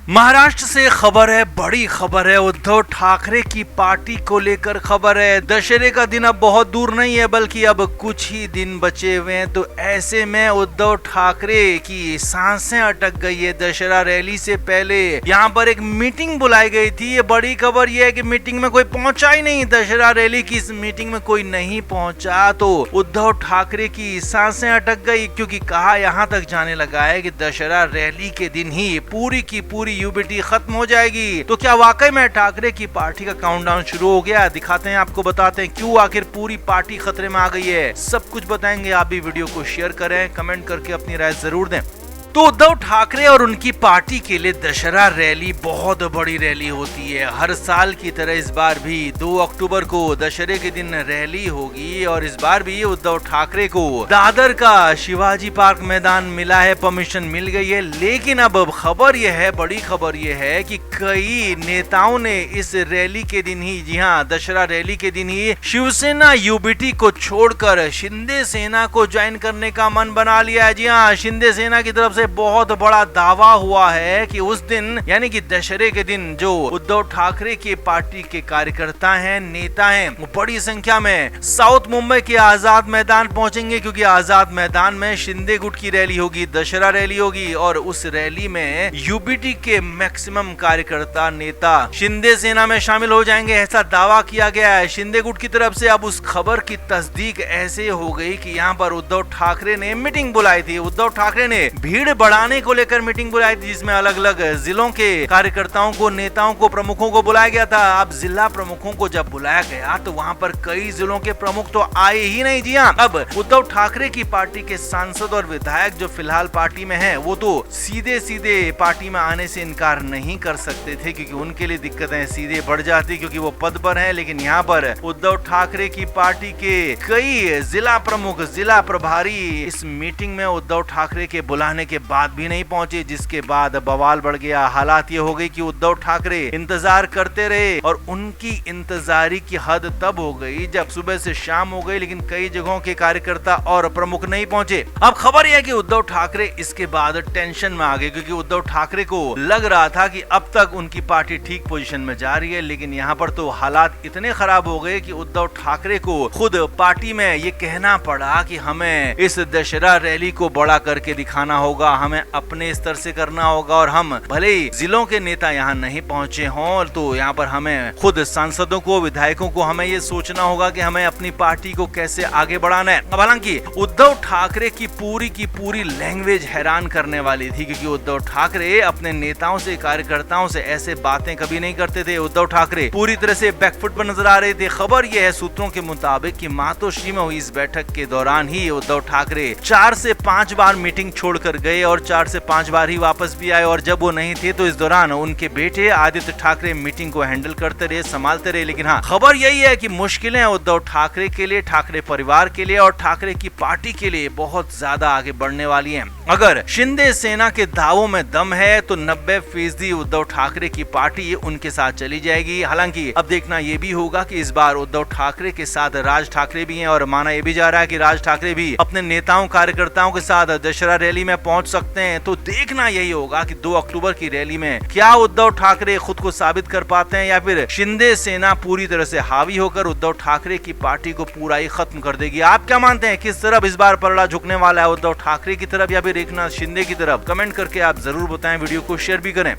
महाराष्ट्र से खबर है, बड़ी खबर है। उद्धव ठाकरे की पार्टी को लेकर खबर है। दशहरे का दिन अब बहुत दूर नहीं है, बल्कि अब कुछ ही दिन बचे हुए हैं। तो ऐसे में उद्धव ठाकरे की सांसें अटक गई है। दशहरा रैली से पहले यहाँ पर एक मीटिंग बुलाई गई थी। ये बड़ी खबर ये है कि मीटिंग में कोई पहुंचा ही नहीं। दशहरा रैली की इस मीटिंग में कोई नहीं पहुंचा तो उद्धव ठाकरे की सांसें अटक गई, क्योंकि कहा यहाँ तक जाने लगा है कि दशहरा रैली के दिन ही पूरी की पूरी यूबीटी खत्म हो जाएगी। तो क्या वाकई में ठाकरे की पार्टी का काउंटडाउन शुरू हो गया? दिखाते हैं, आपको बताते हैं क्यों आखिर पूरी पार्टी खतरे में आ गई है। सब कुछ बताएंगे। आप भी वीडियो को शेयर करें, कमेंट करके अपनी राय जरूर दें। तो उद्धव ठाकरे और उनकी पार्टी के लिए दशहरा रैली बहुत बड़ी रैली होती है। हर साल की तरह इस बार भी 2 अक्टूबर को दशहरे के दिन रैली होगी और इस बार भी उद्धव ठाकरे को दादर का शिवाजी पार्क मैदान मिला है, परमिशन मिल गई है। लेकिन अब खबर यह है, बड़ी खबर यह है कि कई नेताओं ने इस रैली के दिन ही, जी हाँ, दशहरा रैली के दिन ही शिवसेना यूबीटी को छोड़कर शिंदे सेना को ज्वाइन करने का मन बना लिया है। जी हाँ, शिंदे सेना की तरफ से बहुत बड़ा दावा हुआ है कि उस दिन यानी कि दशहरे के दिन जो उद्धव ठाकरे की पार्टी के कार्यकर्ता हैं, नेता हैं, वो बड़ी संख्या में साउथ मुंबई के आजाद मैदान पहुंचेंगे, क्योंकि आजाद मैदान में शिंदे गुट की रैली होगी, दशहरा रैली होगी और उस रैली में यूबीटी के मैक्सिमम कार्यकर्ता नेता शिंदे सेना में शामिल हो जाएंगे। ऐसा दावा किया गया है शिंदे गुट की तरफ से। अब उस खबर की तस्दीक ऐसे हो गई कि यहाँ पर उद्धव ठाकरे ने मीटिंग बुलाई थी। उद्धव ठाकरे ने भीड़ बढ़ाने को लेकर मीटिंग बुलाई थी, जिसमें अलग अलग जिलों के कार्यकर्ताओं को, नेताओं को, प्रमुखों को बुलाया गया था। अब जिला प्रमुखों को जब बुलाया गया तो वहां पर कई जिलों के प्रमुख तो आए ही नहीं। जी हाँ, अब उद्धव ठाकरे की पार्टी के सांसद और विधायक जो फिलहाल पार्टी में हैं, वो तो सीधे सीधे पार्टी में आने से इनकार नहीं कर सकते थे, क्योंकि उनके लिए दिक्कतें सीधे बढ़ जाती, क्योंकि वो पद पर हैं। लेकिन यहाँ पर उद्धव ठाकरे की पार्टी के कई जिला प्रमुख, जिला प्रभारी इस मीटिंग में उद्धव ठाकरे के बुलाने के बाद भी नहीं पहुंचे, जिसके बाद बवाल बढ़ गया। हालात ये हो गई कि उद्धव ठाकरे इंतजार करते रहे और उनकी इंतजारी की हद तब हो गई जब सुबह से शाम हो गई, लेकिन कई जगहों के कार्यकर्ता और प्रमुख नहीं पहुंचे। अब खबर यह है कि उद्धव ठाकरे इसके बाद टेंशन में आ गए, क्योंकि उद्धव ठाकरे को लग रहा था कि अब तक उनकी पार्टी ठीक पोजीशन में जा रही है, लेकिन यहाँ पर तो हालात इतने खराब हो गए कि उद्धव ठाकरे को खुद पार्टी में ये कहना पड़ा कि हमें इस दशहरा रैली को बड़ा करके दिखाना होगा, हमें अपने स्तर से करना होगा और हम भले ही जिलों के नेता यहाँ नहीं पहुंचे हों तो यहाँ पर हमें खुद सांसदों को, विधायकों को हमें ये सोचना होगा कि हमें अपनी पार्टी को कैसे आगे बढ़ाना है। अब हालांकि उद्धव ठाकरे की पूरी लैंग्वेज हैरान करने वाली थी, क्योंकि उद्धव ठाकरे अपने नेताओं से, कार्यकर्ताओं से ऐसे बातें कभी नहीं करते थे। उद्धव ठाकरे पूरी तरह से बैकफुट पर नजर आ रहे थे। खबर यह है सूत्रों के मुताबिक कि मातोश्री में हुई इस बैठक के दौरान ही उद्धव ठाकरे 4 से 5 बार मीटिंग छोड़कर गए और 4 से 5 बार ही वापस भी आए, और जब वो नहीं थे तो इस दौरान उनके बेटे आदित्य ठाकरे मीटिंग को हैंडल करते रहे, संभालते रहे। लेकिन हाँ, खबर यही है कि मुश्किलें उद्धव ठाकरे के लिए, ठाकरे परिवार के लिए और ठाकरे की पार्टी के लिए बहुत ज्यादा आगे बढ़ने वाली हैं। अगर शिंदे सेना के दावों में दम है तो 90% उद्धव ठाकरे की पार्टी उनके साथ चली जाएगी। हालांकि अब देखना यह भी होगा कि इस बार उद्धव ठाकरे के साथ राज ठाकरे भी हैं और माना यह भी जा रहा है कि राज ठाकरे भी अपने नेताओं, कार्यकर्ताओं के साथ दशहरा रैली में पहुंच सकते हैं। तो देखना यही होगा कि 2 अक्टूबर की रैली में क्या उद्धव ठाकरे खुद को साबित कर पाते हैं या फिर शिंदे सेना पूरी तरह से हावी होकर उद्धव ठाकरे की पार्टी को पूरा ही खत्म कर देगी। आप क्या मानते हैं, किस तरफ इस बार पलड़ा झुकने वाला है, उद्धव ठाकरे की तरफ या फिर एकनाथ शिंदे की तरफ? कमेंट करके आप जरूर बताएं, वीडियो को शेयर भी करें।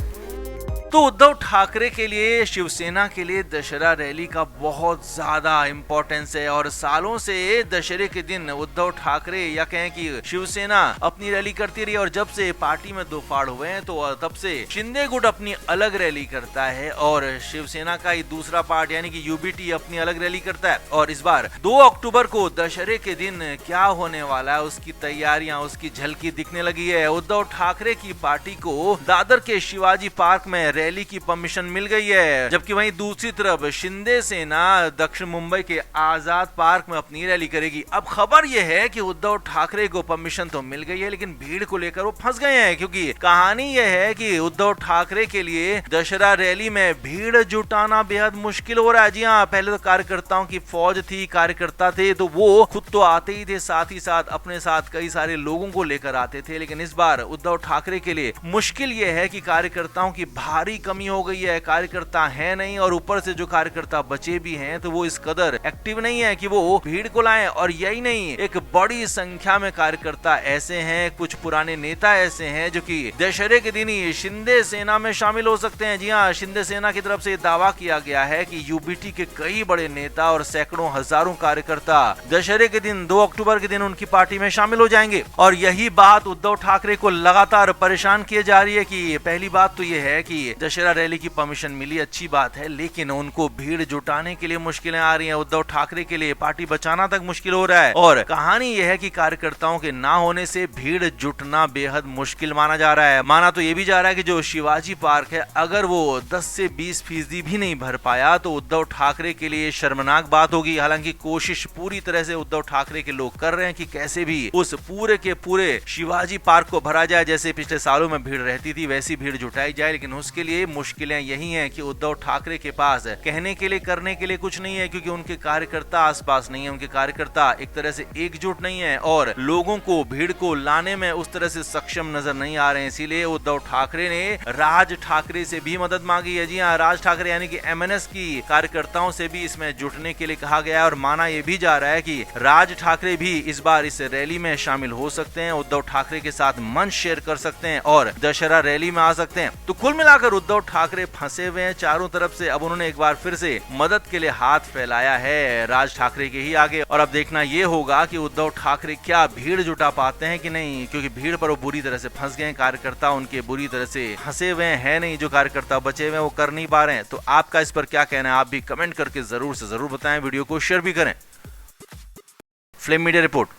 तो उद्धव ठाकरे के लिए, शिवसेना के लिए दशहरा रैली का बहुत ज्यादा इंपॉर्टेंस है और सालों से दशहरे के दिन उद्धव ठाकरे या कहें कि शिवसेना अपनी रैली करती रही, और जब से पार्टी में 2 फाड़ हुए हैं तो तब से शिंदे गुट अपनी अलग रैली करता है और शिवसेना का ही दूसरा पार्ट यानी कि यूबीटी अपनी अलग रैली करता है। और इस बार 2 अक्टूबर को दशहरे के दिन क्या होने वाला है, उसकी तैयारियां, उसकी झलकी दिखने लगी है। उद्धव ठाकरे की पार्टी को दादर के शिवाजी पार्क में रैली की परमिशन मिल गई है। जबकि वहीं दूसरी तरफ शिंदे सेना दक्षिण मुंबई के आजाद पार्क में अपनी रैली करेगी। अब खबर यह है कि उद्धव ठाकरे को परमिशन तो मिल गई है, लेकिन भीड़ को लेकर वो फंस गए हैं, क्योंकि कहानी यह है कि उद्धव ठाकरे के लिए दशहरा रैली में भीड़ जुटाना बेहद मुश्किल हो रहा है। जी हाँ, पहले तो कार्यकर्ताओं की फौज थी, कार्यकर्ता थे तो वो खुद तो आते ही थे, साथ ही साथ अपने साथ कई सारे लोगों को लेकर आते थे। लेकिन इस बार उद्धव ठाकरे के लिए मुश्किल यह है कि कार्यकर्ताओं की भारी कमी हो गई है, कार्यकर्ता है नहीं, और ऊपर से जो कार्यकर्ता बचे भी हैं तो वो इस कदर एक्टिव नहीं है कि वो भीड़ को लाएं। और यही नहीं, एक बड़ी संख्या में कार्यकर्ता ऐसे हैं, कुछ पुराने नेता ऐसे हैं जो कि दशहरे के दिन ही शिंदे सेना में शामिल हो सकते हैं। जी हाँ, शिंदे सेना की तरफ से दावा किया गया है कि यूबीटी के कई बड़े नेता और सैकड़ों हजारों कार्यकर्ता दशहरे के दिन 2 अक्टूबर के दिन उनकी पार्टी में शामिल हो जाएंगे। और यही बात उद्धव ठाकरे को लगातार परेशान किए जा रही है कि पहली बात तो यह है कि दशहरा रैली की परमिशन मिली, अच्छी बात है, लेकिन उनको भीड़ जुटाने के लिए मुश्किलें आ रही हैं। उद्धव ठाकरे के लिए पार्टी बचाना तक मुश्किल हो रहा है। और कहानी यह है कि कार्यकर्ताओं के ना होने से भीड़ जुटना बेहद मुश्किल माना जा रहा है। माना तो यह भी जा रहा है कि जो शिवाजी पार्क है, अगर वो 10 से 20% भी नहीं भर पाया तो उद्धव ठाकरे के लिए शर्मनाक बात होगी। हालांकि कोशिश पूरी तरह से उद्धव ठाकरे के लोग कर रहे हैं कि कैसे भी उस पूरे के पूरे शिवाजी पार्क को भरा जाए, जैसे पिछले सालों में भीड़ रहती थी वैसी भीड़ जुटाई जाए। लेकिन उसके लिए मुश्किलें यही हैं कि उद्धव ठाकरे के पास कहने के लिए, करने के लिए कुछ नहीं है, क्योंकि उनके कार्यकर्ता आसपास नहीं है, उनके कार्यकर्ता एक तरह से एकजुट नहीं है और लोगों को, भीड़ को लाने में उस तरह से सक्षम नजर नहीं आ रहे हैं। इसीलिए उद्धव ठाकरे ने राज ठाकरे से भी मदद मांगी है। जी हाँ, राज ठाकरे यानी कि एमएनएस की कार्यकर्ताओं से भी इसमें जुटने के लिए कहा गया है। और माना यह भी जा रहा है कि राज ठाकरे भी इस बार इस रैली में शामिल हो सकते हैं, उद्धव ठाकरे के साथ मंच शेयर कर सकते हैं और दशहरा रैली में आ सकते हैं। तो कुल मिलाकर उद्धव ठाकरे फंसे हुए हैं चारों तरफ से। अब उन्होंने एक बार फिर से मदद के लिए हाथ फैलाया है राज ठाकरे के ही आगे। और अब देखना यह होगा कि उद्धव ठाकरे क्या भीड़ जुटा पाते हैं कि नहीं, क्योंकि भीड़ पर वो बुरी तरह से फंस गए हैं। कार्यकर्ता उनके बुरी तरह से फंसे हुए हैं, नहीं जो कार्यकर्ता बचे हुए हैं वो कर नहीं पा रहे हैं। तो आपका इस पर क्या कहना है, आप भी कमेंट करके जरूर से जरूर बताएं, वीडियो को शेयर भी करें। Flame media report.